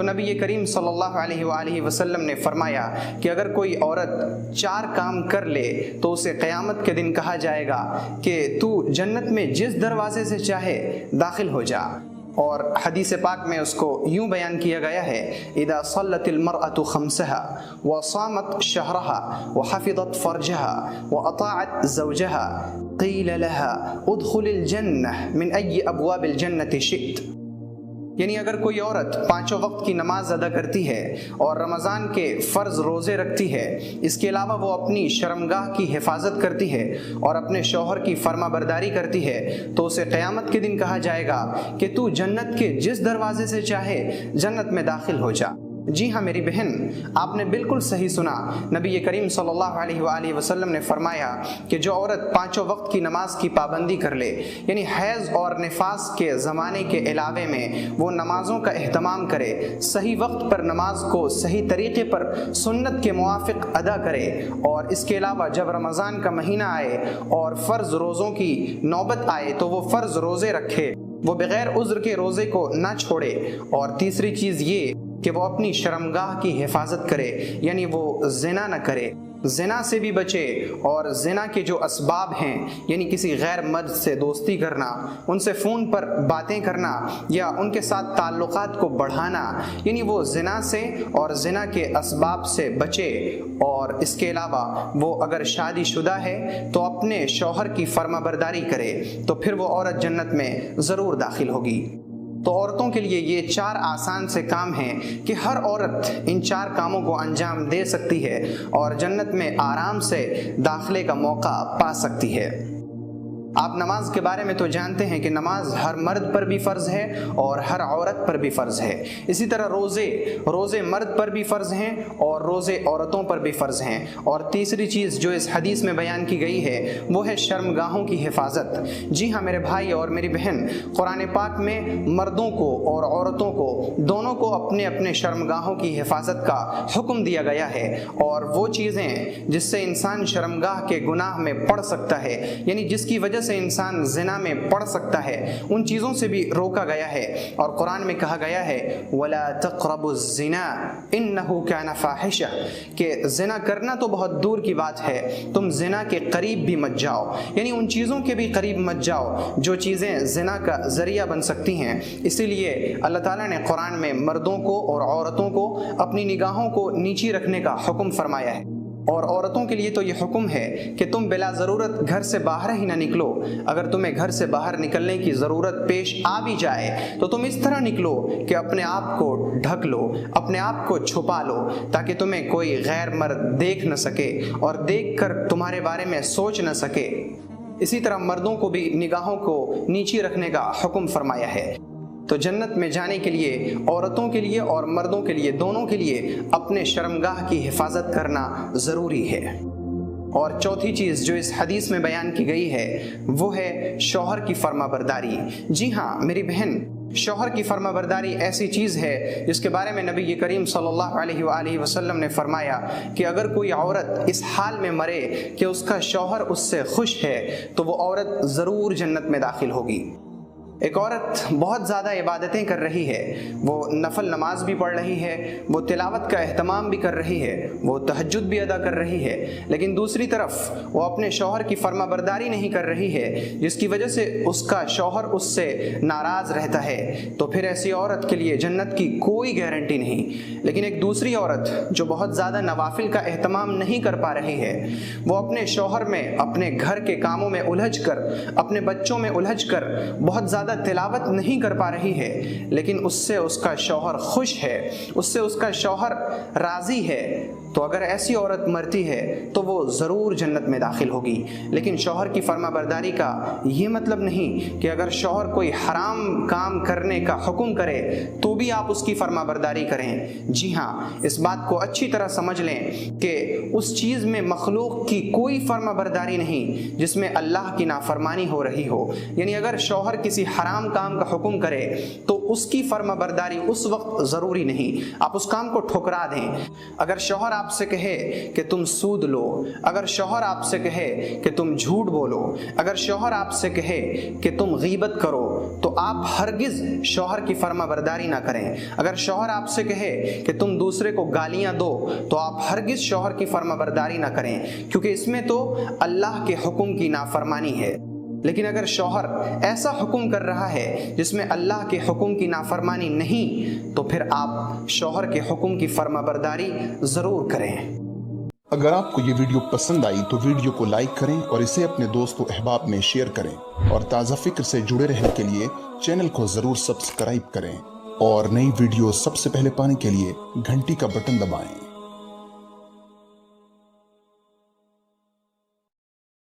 تو نبی کریم صلی اللہ علیہ وآلہ وسلم نے فرمایا کہ اگر کوئی عورت 4 کام کر لے تو اسے قیامت کے دن کہا جائے گا کہ تو جنت میں جس دروازے سے چاہے داخل ہو جا۔ اور حدیث پاک میں اس کو یوں بیان کیا گیا ہے، اذا صلت المرأة خمسها وصامت شهرها وحفظت فرجها واطاعت زوجها قیل لها ادخل الجنة من ای ابواب الجنة شئت۔ یعنی اگر کوئی عورت 5 وقت کی نماز ادا کرتی ہے اور رمضان کے فرض روزے رکھتی ہے، اس کے علاوہ وہ اپنی شرمگاہ کی حفاظت کرتی ہے اور اپنے شوہر کی فرما برداری کرتی ہے، تو اسے قیامت کے دن کہا جائے گا کہ تو جنت کے جس دروازے سے چاہے جنت میں داخل ہو جا۔ جی ہاں میری بہن، آپ نے بالکل صحیح سنا، نبی کریم صلی اللہ علیہ وآلہ وسلم نے فرمایا کہ جو عورت 5 وقت کی نماز کی پابندی کر لے، یعنی حیض اور نفاس کے زمانے کے علاوے میں وہ نمازوں کا اہتمام کرے، صحیح وقت پر نماز کو صحیح طریقے پر سنت کے موافق ادا کرے، اور اس کے علاوہ جب رمضان کا مہینہ آئے اور فرض روزوں کی نوبت آئے تو وہ فرض روزے رکھے، وہ بغیر عذر کے روزے کو نہ چھوڑے، اور تیسری چیز یہ کہ وہ اپنی شرمگاہ کی حفاظت کرے، یعنی وہ زنا نہ کرے، زنا سے بھی بچے، اور زنا کے جو اسباب ہیں یعنی کسی غیر مرد سے دوستی کرنا، ان سے فون پر باتیں کرنا یا ان کے ساتھ تعلقات کو بڑھانا، یعنی وہ زنا سے اور زنا کے اسباب سے بچے۔ اور اس کے علاوہ وہ اگر شادی شدہ ہے تو اپنے شوہر کی فرما برداری کرے، تو پھر وہ عورت جنت میں ضرور داخل ہوگی۔ تو عورتوں کے لیے یہ 4 آسان سے کام ہیں کہ ہر عورت ان 4 کاموں کو انجام دے سکتی ہے اور جنت میں آرام سے داخلے کا موقع پا سکتی ہے۔ آپ نماز کے بارے میں تو جانتے ہیں کہ نماز ہر مرد پر بھی فرض ہے اور ہر عورت پر بھی فرض ہے۔ اسی طرح روزے مرد پر بھی فرض ہیں اور روزے عورتوں پر بھی فرض ہیں۔ اور تیسری چیز جو اس حدیث میں بیان کی گئی ہے وہ ہے شرمگاہوں کی حفاظت۔ جی ہاں میرے بھائی اور میری بہن، قرآن پاک میں مردوں کو اور عورتوں کو دونوں کو اپنے اپنے شرمگاہوں کی حفاظت کا حکم دیا گیا ہے، اور وہ چیزیں جس سے انسان شرمگاہ کے گناہ میں پڑ سکتا ہے، یعنی جس کی وجہ سے انسان زنا میں پڑ سکتا ہے، ان چیزوں سے بھی روکا گیا ہے۔ اور قرآن میں کہا گیا ہے وَلَا تَقْرَبُوا الزِّنَا إِنَّهُ كَانَ فَاحِشَةً، کہ زنا کرنا تو بہت دور کی بات ہے، تم زنا کے قریب بھی مت جاؤ، یعنی ان چیزوں کے بھی قریب مت جاؤ جو چیزیں زنا کا ذریعہ بن سکتی ہیں۔ اسی لیے اللہ تعالیٰ نے قرآن میں مردوں کو اور عورتوں کو اپنی نگاہوں کو نیچی رکھنے کا حکم فرمایا ہے، اور عورتوں کے لیے تو یہ حکم ہے کہ تم بلا ضرورت گھر سے باہر ہی نہ نکلو۔ اگر تمہیں گھر سے باہر نکلنے کی ضرورت پیش آ بھی جائے تو تم اس طرح نکلو کہ اپنے آپ کو ڈھک لو، اپنے آپ کو چھپا لو، تاکہ تمہیں کوئی غیر مرد دیکھ نہ سکے اور دیکھ کر تمہارے بارے میں سوچ نہ سکے۔ اسی طرح مردوں کو بھی نگاہوں کو نیچی رکھنے کا حکم فرمایا ہے۔ تو جنت میں جانے کے لیے عورتوں کے لیے اور مردوں کے لیے، دونوں کے لیے اپنے شرمگاہ کی حفاظت کرنا ضروری ہے۔ اور چوتھی چیز جو اس حدیث میں بیان کی گئی ہے وہ ہے شوہر کی فرما برداری۔ جی ہاں میری بہن، شوہر کی فرما برداری ایسی چیز ہے جس کے بارے میں نبی کریم صلی اللہ علیہ وآلہ وسلم نے فرمایا کہ اگر کوئی عورت اس حال میں مرے کہ اس کا شوہر اس سے خوش ہے تو وہ عورت ضرور جنت میں داخل ہوگی۔ ایک عورت بہت زیادہ عبادتیں کر رہی ہے، وہ نفل نماز بھی پڑھ رہی ہے، وہ تلاوت کا اہتمام بھی کر رہی ہے، وہ تہجد بھی ادا کر رہی ہے، لیکن دوسری طرف وہ اپنے شوہر کی فرما برداری نہیں کر رہی ہے، جس کی وجہ سے اس کا شوہر اس سے ناراض رہتا ہے، تو پھر ایسی عورت کے لیے جنت کی کوئی گارنٹی نہیں۔ لیکن ایک دوسری عورت جو بہت زیادہ نوافل کا اہتمام نہیں کر پا رہی ہے، وہ اپنے شوہر میں، اپنے گھر کے کاموں میں الجھ کر، اپنے بچوں میں الجھ کر بہت زیادہ تلاوت نہیں کر پا رہی ہے، لیکن اس سے اس کا شوہر خوش ہے، اس سے اس کا شوہر راضی ہے، تو اگر ایسی عورت مرتی ہے تو وہ ضرور جنت میں داخل ہوگی۔ لیکن شوہر کی فرما برداری کا یہ مطلب نہیں کہ اگر شوہر کوئی حرام کام کرنے کا حکم کرے تو بھی آپ اس کی فرما برداری کریں۔ جی ہاں، اس بات کو اچھی طرح سمجھ لیں کہ اس چیز میں مخلوق کی کوئی فرما برداری نہیں جس میں اللہ کی نافرمانی ہو رہی ہو۔ یعنی اگر شوہر کسی حرام کام کا حکم کرے تو اس کی فرما برداری اس وقت ضروری نہیں، آپ اس کام کو ٹھکرا دیں۔ اگر شوہر آپ سے کہے کہ تم سود لو، اگر شوہر آپ سے کہے کہ تم جھوٹ بولو، اگر شوہر آپ سے کہے کہ تم غیبت کرو، تو آپ ہرگز شوہر کی فرما برداری نہ کریں۔ اگر شوہر آپ سے کہے کہ تم دوسرے کو گالیاں دو، تو آپ ہرگز شوہر کی فرما برداری نہ کریں، کیونکہ اس میں تو اللہ کے حکم کی نافرمانی ہے۔ لیکن اگر شوہر ایسا حکم کر رہا ہے جس میں اللہ کے حکم کی نافرمانی نہیں، تو پھر آپ شوہر کے حکم کی فرما برداری ضرور کریں۔ اگر آپ کو یہ ویڈیو پسند آئی تو ویڈیو کو لائک کریں اور اسے اپنے دوست و احباب میں شیئر کریں، اور تازہ فکر سے جڑے رہنے کے لیے چینل کو ضرور سبسکرائب کریں، اور نئی ویڈیو سب سے پہلے پانے کے لیے گھنٹی کا بٹن دبائیں۔